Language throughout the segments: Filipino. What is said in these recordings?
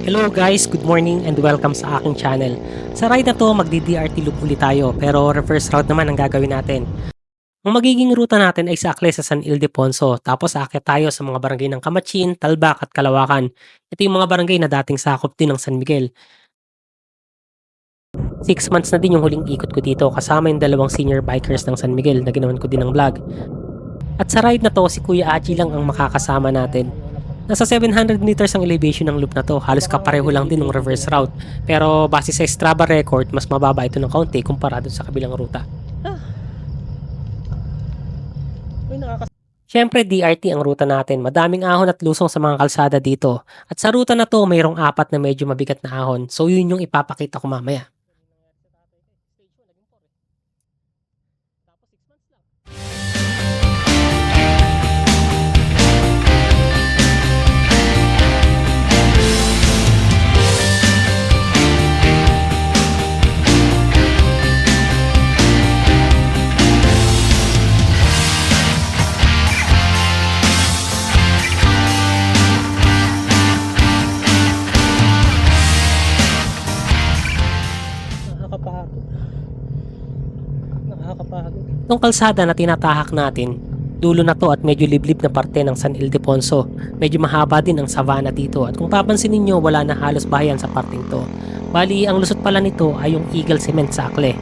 Hello guys, good morning and welcome sa aking channel. Sa ride na to, magdi-DRT loop ulit tayo pero reverse route naman ang gagawin natin. Ang magiging ruta natin ay sa Akles sa San Ildefonso tapos aakyat tayo sa mga barangay ng Kamatsин, Talbak at Kalawakan. Ito yung mga barangay na dating sakop din ng San Miguel. 6 months na din yung huling ikot ko dito kasama yung dalawang senior bikers ng San Miguel na ginawan ko din ng vlog. At sa ride na to, si Kuya Aji lang ang makakasama natin. Nasa 700 meters ang elevation ng loop na to, halos kapareho lang din ng reverse route. Pero base sa Strava record, mas mababa ito ng kaunti kumpara dun sa kabilang ruta. Siyempre DRT ang ruta natin, madaming ahon at lusong sa mga kalsada dito. At sa ruta na to, mayroong 4 na medyo mabigat na ahon, so yun yung ipapakita ko mamaya. Nakakapagod. Itong kalsada na tinatahak natin, dulo na to at medyo liblib na parte ng San Ildefonso. Medyo mahaba din ang savanna dito at kung papansin ninyo wala na halos bahayan sa parting to. Bali, ang lusot pala nito ay yung Eagle Cement sa Akle.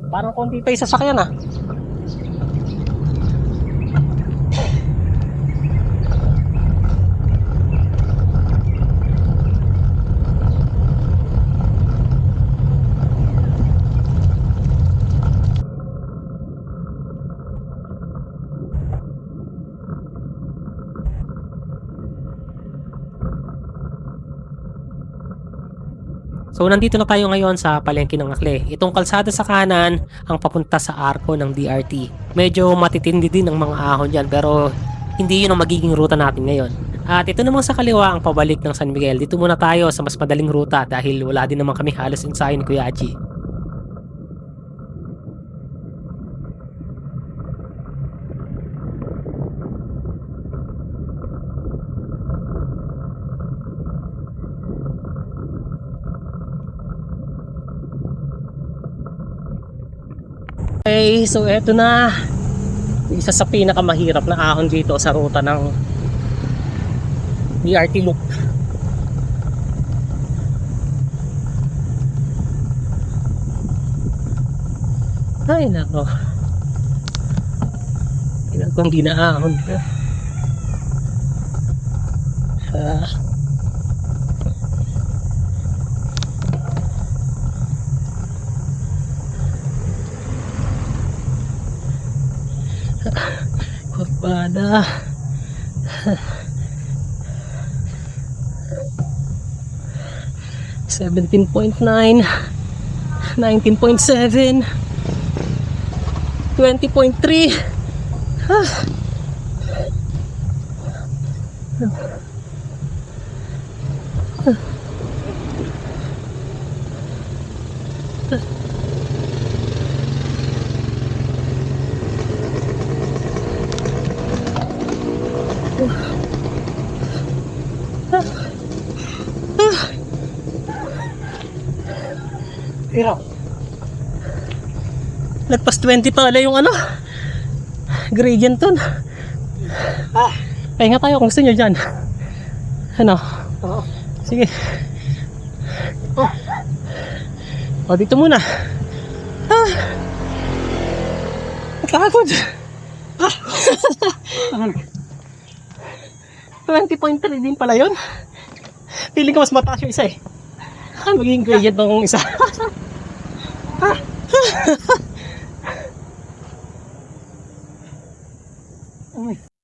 Parang konti pa yung sasakyan ah. So nandito na tayo ngayon sa palengke ng Akle. Itong kalsada sa kanan ang papunta sa arko ng DRT. Medyo matitindi din ang mga ahon dyan pero hindi yun ang magiging ruta natin ngayon. At ito namang sa kaliwa ang pabalik ng San Miguel. Dito muna tayo sa mas madaling ruta dahil wala din naman kami halos ensayo ni Kuya Aji. Okay, so eto na. Isa sa pinakamahirap na ahon dito sa ruta ng DRT loop. Ay nako. Kung ginaahon ko. Pada 17.9, 19.7, 20.3. Pero lagpas 20 pala yung ano gradient ton. Pahinga tayo kung gusto nyo dyan. Ano? Oo. Sige. O dito muna. Takot. 20.3 din pala yun. Feeling ko mas mataas yung isa eh. Magiging gradient ba kung isa?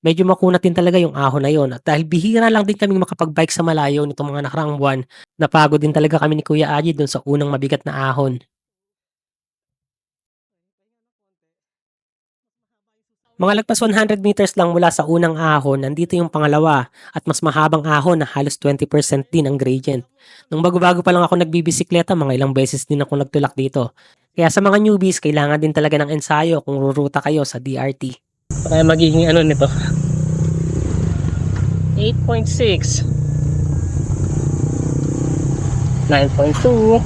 Medyo makunat din talaga yung ahon na yon at dahil bihira lang din kaming makapag-bike sa malayo nitong mga nakaraang buwan, napagod din talaga kami ni Kuya Aji dun sa unang mabigat na ahon. Mga lagpas 100 meters lang mula sa unang ahon, nandito yung pangalawa at mas mahabang ahon na halos 20% din ang gradient. Nung bago-bago pa lang ako nagbibisikleta, mga ilang beses din ako nagtulak dito. Kaya sa mga newbies, kailangan din talaga ng ensayo kung ruruta kayo sa DRT. Kaya magiging ano nito? 8.6, 9.2,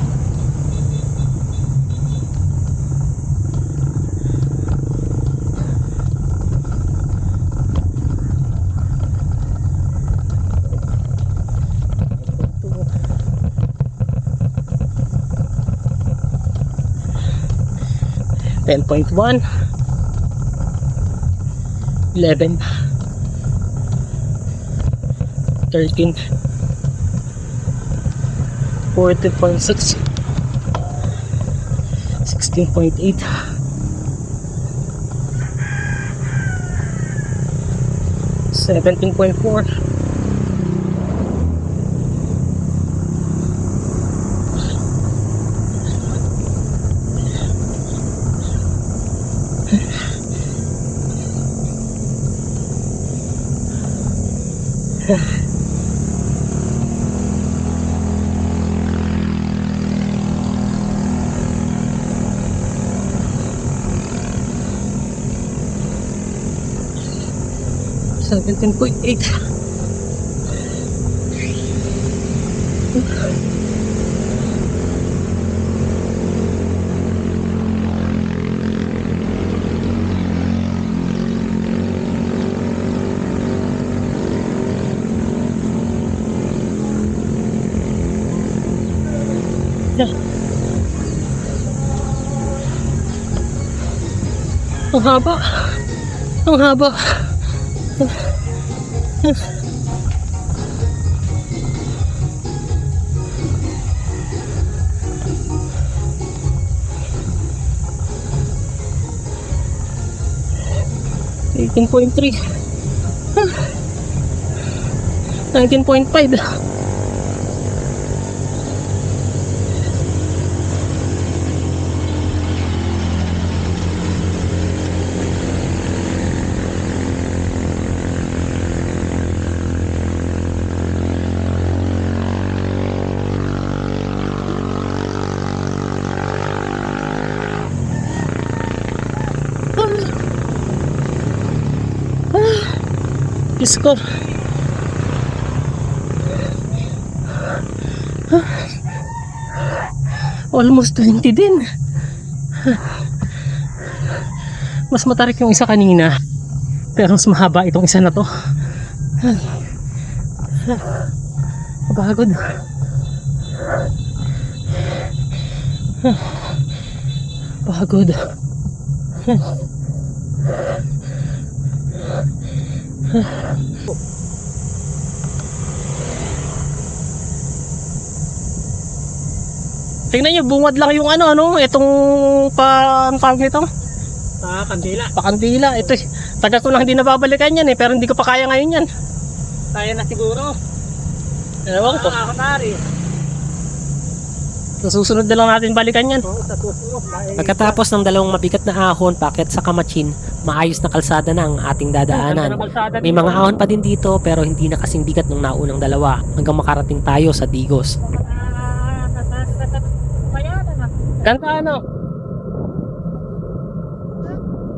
10.1, 11, 13, 14.6, 16.8, 17.4, 17.8. Ang haba. Ang haba. Eighteen point 19.5. Diyos ko. Almost 20 din. Mas matarik yung isa kanina, pero mas mahaba itong isa na to. Pagod. Pagod. Tingnan nyo, bungad lang yung itong ang tawag nito? Kandila. Pakandila. Ito, taga ko lang hindi nababalikan yan pero hindi ko pa kaya ngayon yan. Kaya na siguro. Ewan ko. Nakakatari. Sa susunod na lang natin balikan yan. Oo, sa susunod. Pagkatapos ng dalawang mabigat na ahon paket sa Kamachin, maayos na kalsada na ang ating dadaanan. May mga ahon pa din dito pero hindi na kasing bigat ng naunang dalawa hanggang makarating tayo sa Digos. Ganda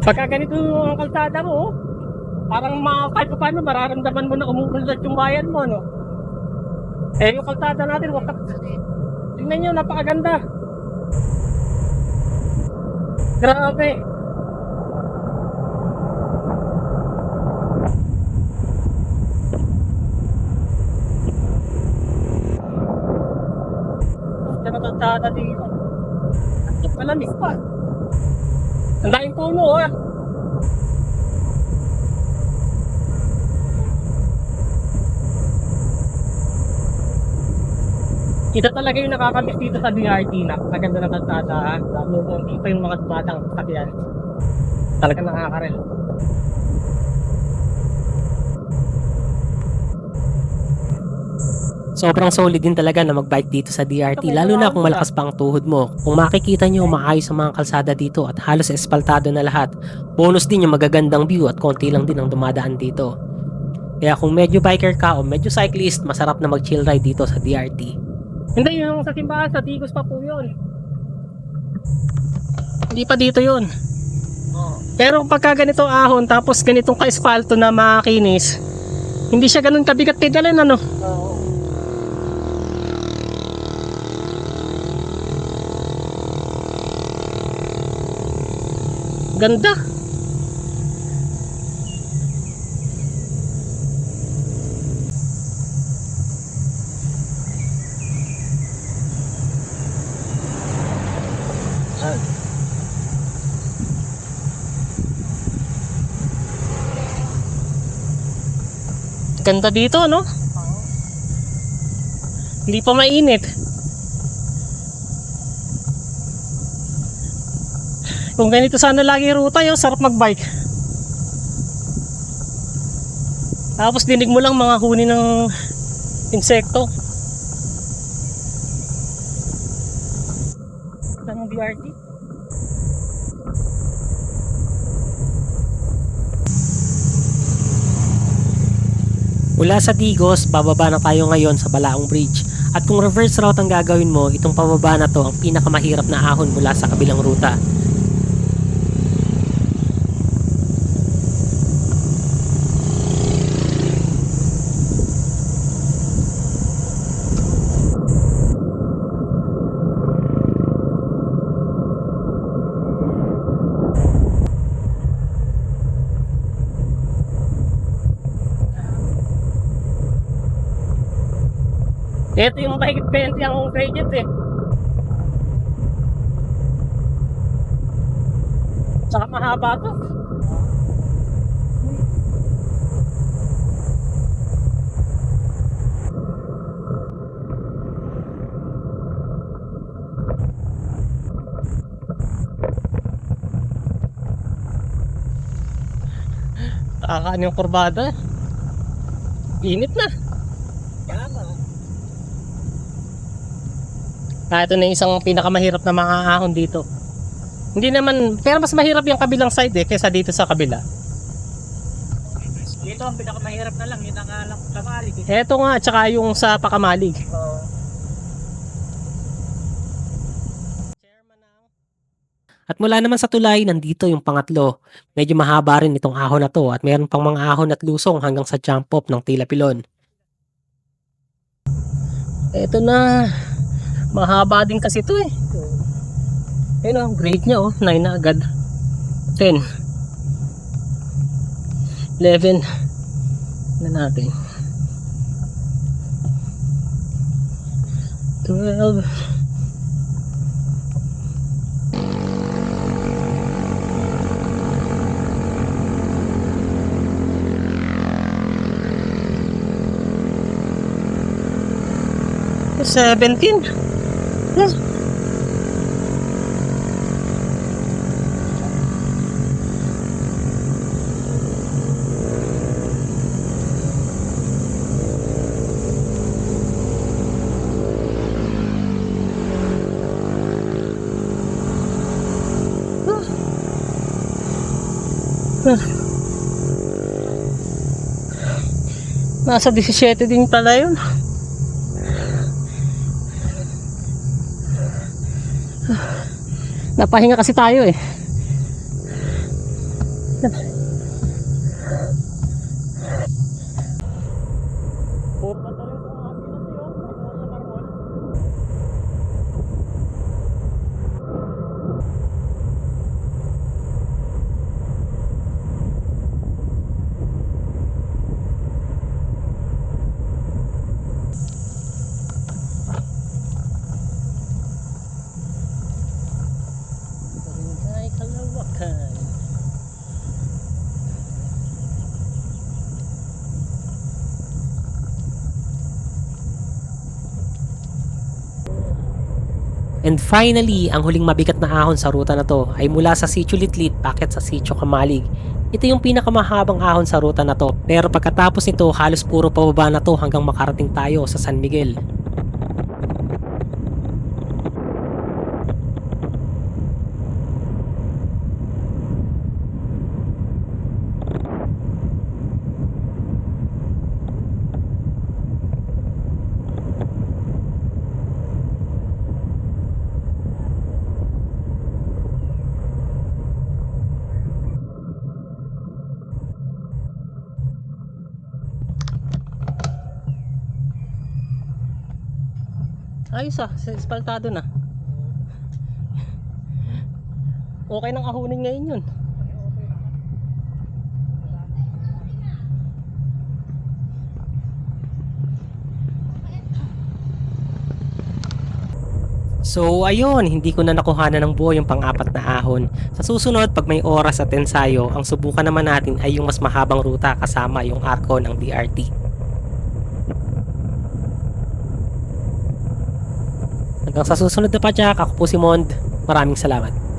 pagka ganito ang kalsada mo, parang kahit pa paano mararamdaman mo na umuunlad yung bayan mo, no? Yung kalsada natin, tingnan nyo, napakaganda. Grabe. Diyan ang kalsada dito. Malamig pa. Ang daming puno, Ito talaga yung nakakamiss dito sa DRT na maganda ng kalsada. Dito yung mga batang sakyan. Talagang nakakarel. Sobrang solid din talaga na magbike dito sa DRT, lalo na kung malakas pa ang tuhod mo. Kung makikita nyo, maayos ang mga kalsada dito at halos espaltado na lahat. Bonus din yung magagandang view at konti lang din ang dumadaan dito. Kaya kung medyo biker ka o medyo cyclist, masarap na mag-chill ride dito sa DRT. Hindi, yung sa simbahan, sa Tigos pa po yun. Hindi pa dito yun. Pero pagka ganito ahon, tapos ganitong ka-espalto na makinis, hindi siya ganun kabigat pedalin, ano? Ganda. Ganda dito, no? Hindi pa mainit. Kung ganito sana lagi ruta, yung sarap magbike. Tapos dinig mo lang mga huni ng insekto. Ng BRT. Mula sa Digos, bababa na tayo ngayon sa Balaong Bridge. At kung reverse route ang gagawin mo, itong pababa na to ang pinakamahirap na ahon mula sa kabilang ruta. Ito yung mahigit 20 ang gradient eh. Tsaka mahaba to. Kakaan yung kurbada. Init na. Ito na yung isang pinakamahirap na mga ahon dito. Hindi naman, pero mas mahirap yung kabilang side eh, kaysa dito sa kabila. Dito ang pinakamahirap na lang, yun ang kamalig. Eto nga, tsaka yung sa Pakamalig. At mula naman sa tulay, nandito yung pangatlo. Medyo mahaba rin itong ahon na to at meron pang mga ahon at lusong hanggang sa jump off ng Tila Pilon. Eto na, mahaba din kasi ito eh. Ayun ang grade niya oh, 9 na agad. 10. 11 na natin. 12. Seventeen. Nasa 17 din pala yun. Napahinga kasi tayo eh. And finally, ang huling mabigat na ahon sa ruta na to ay mula sa Sitio Litlit paket sa Sitio Kamalig. Ito yung pinakamahabang ahon sa ruta na to, pero pagkatapos nito halos puro pababa na to hanggang makarating tayo sa San Miguel. Ayos espaltado na. Okay nang ahunin ngayon yun. So ayun, hindi ko na nakuhanan ng buo yung pang-apat na ahon. Sa susunod, pag may oras at ensayo, ang subukan naman natin ay yung mas mahabang ruta kasama yung arko ng DRT. Hanggang sa susunod na padyak, ako po si Mond. Maraming salamat.